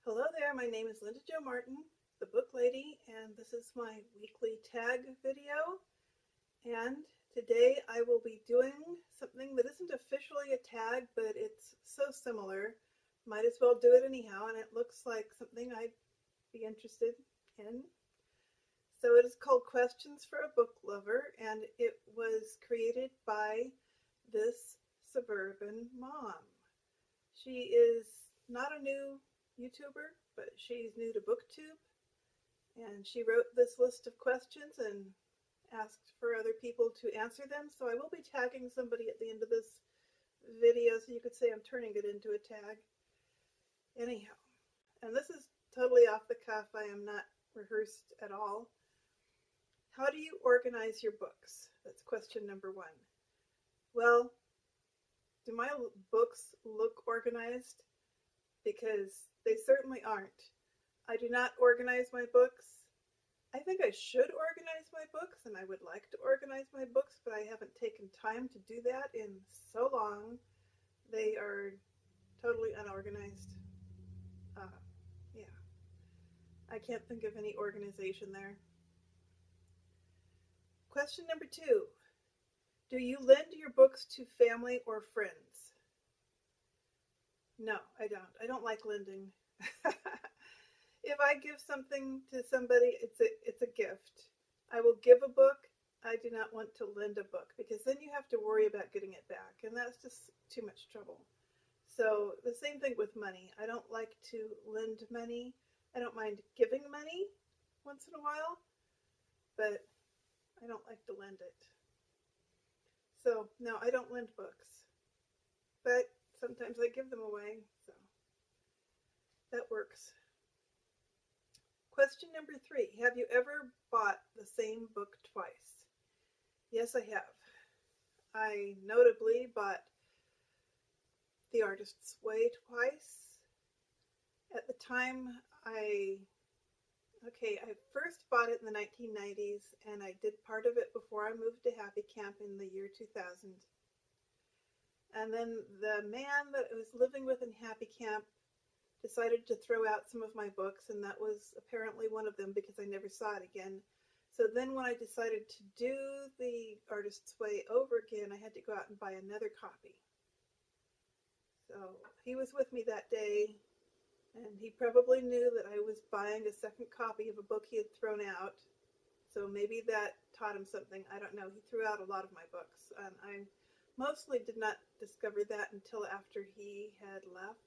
Hello there, my name is Linda Jo Martin, the book lady, and this is my weekly tag video. And today I will be doing something that isn't officially a tag, but it's so similar. Might as well do it anyhow, and it looks like something I'd be interested in. So it is called Questions for a Book Lover, and it was created by this Suburban Mom. She is not a new YouTuber, but she's new to BookTube, and she wrote this list of questions and asked for other people to answer them. So I will be tagging somebody at the end of this video, so you could say I'm turning it into a tag. Anyhow, and this is totally off the cuff. I am not rehearsed at all. How do you organize your books? That's question number one. Well, do my books look organized? Because they certainly aren't. I do not organize my books. I think I should organize my books, and I would like to organize my books, but I haven't taken time to do that in so long. They are totally unorganized. Yeah, I can't think of any organization there. Question number two. Do you lend your books to family or friends? No, I don't. I don't like lending. If I give something to somebody, it's a gift. I will give a book. I do not want to lend a book because then you have to worry about getting it back, and that's just too much trouble. So the same thing with money. I don't like to lend money. I don't mind giving money once in a while, but I don't like to lend it. So no, I don't lend books, but sometimes I give them away, so that works. Question number three. Have you ever bought the same book twice? Yes, I have. I notably bought The Artist's Way twice. At the time, I first bought it in the 1990s, and I did part of it before I moved to Happy Camp in the year 2000. And then the man that I was living with in Happy Camp decided to throw out some of my books, and that was apparently one of them because I never saw it again. So then when I decided to do The Artist's Way over again, I had to go out and buy another copy. So he was with me that day, and he probably knew that I was buying a second copy of a book he had thrown out. So maybe that taught him something. I don't know. He threw out a lot of my books, and I mostly did not discover that until after he had left.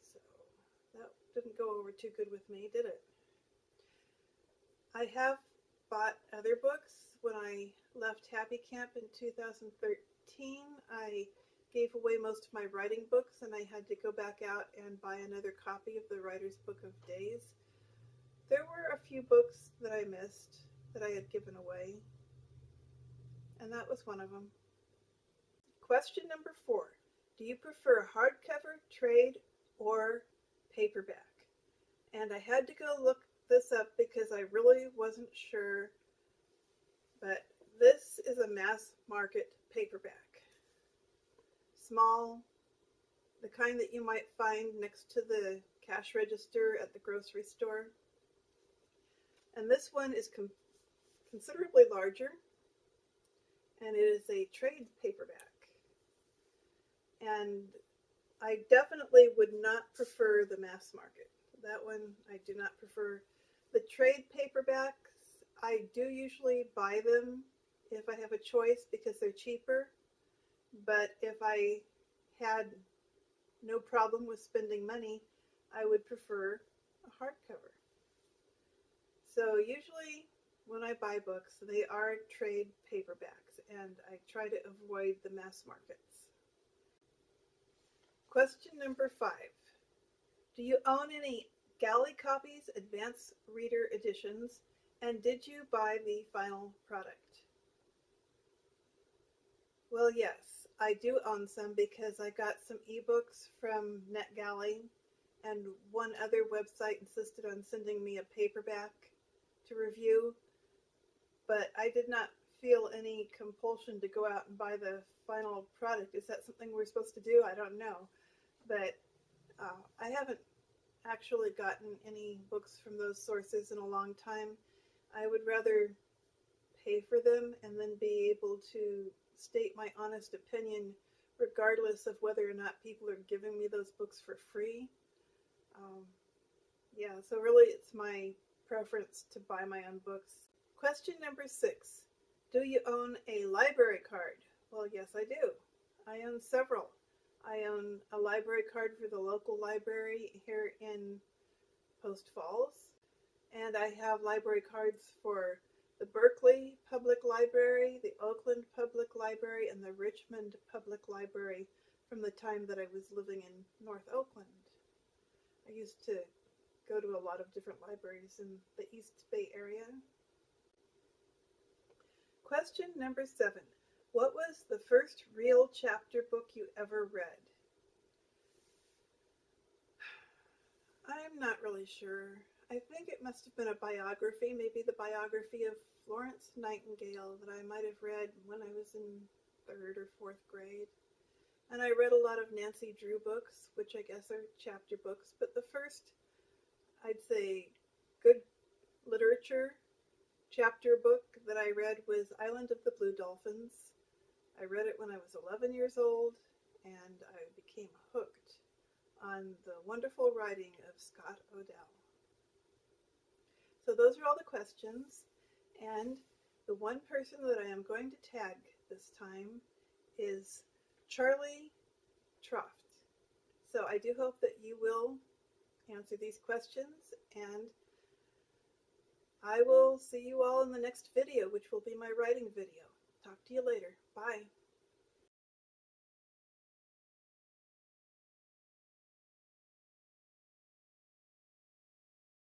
So that didn't go over too good with me, did it? I have bought other books. When I left Happy Camp in 2013, I gave away most of my writing books, and I had to go back out and buy another copy of the Writer's Book of Days. There were a few books that I missed that I had given away, and that was one of them. Question number four. Do you prefer hardcover, trade, or paperback? And I had to go look this up because I really wasn't sure, but this is a mass market paperback. Small, the kind that you might find next to the cash register at the grocery store. And this one is considerably larger, and it is a trade paperback. And I definitely would not prefer the mass market. That one I do not prefer. The trade paperbacks, I do usually buy them if I have a choice because they're cheaper. But if I had no problem with spending money, I would prefer a hardcover. So usually when I buy books, they are trade paperbacks, and I try to avoid the mass markets. Question number five. Do you own any Galley copies, advanced reader editions, and did you buy the final product? Well, yes, I do own some because I got some ebooks from NetGalley, and one other website insisted on sending me a paperback to review, but I did not feel any compulsion to go out and buy the final product. Is that something we're supposed to do? I don't know. But I haven't actually gotten any books from those sources in a long time. I would rather pay for them and then be able to state my honest opinion regardless of whether or not people are giving me those books for free. Yeah, so really it's my preference to buy my own books. Question number 6. Do you own a library card? Well, yes, I do. I own several. I own a library card for the local library here in Post Falls, and I have library cards for the Berkeley Public Library, the Oakland Public Library, and the Richmond Public Library from the time that I was living in North Oakland. I used to go to a lot of different libraries in the East Bay area. Question number 7. What was the first real chapter book you ever read? I'm not really sure. I think it must have been a biography, maybe the biography of Florence Nightingale that I might have read when I was in 3rd or 4th grade. And I read a lot of Nancy Drew books, which I guess are chapter books, but the first, I'd say, good literature chapter book that I read was Island of the Blue Dolphins. I read it when I was 11 years old, and I became hooked on the wonderful writing of Scott Odell. So those are all the questions, and the one person that I am going to tag this time is Charly Troff. So I do hope that you will answer these questions, and I will see you all in the next video, which will be my writing video. Talk to you later. Bye.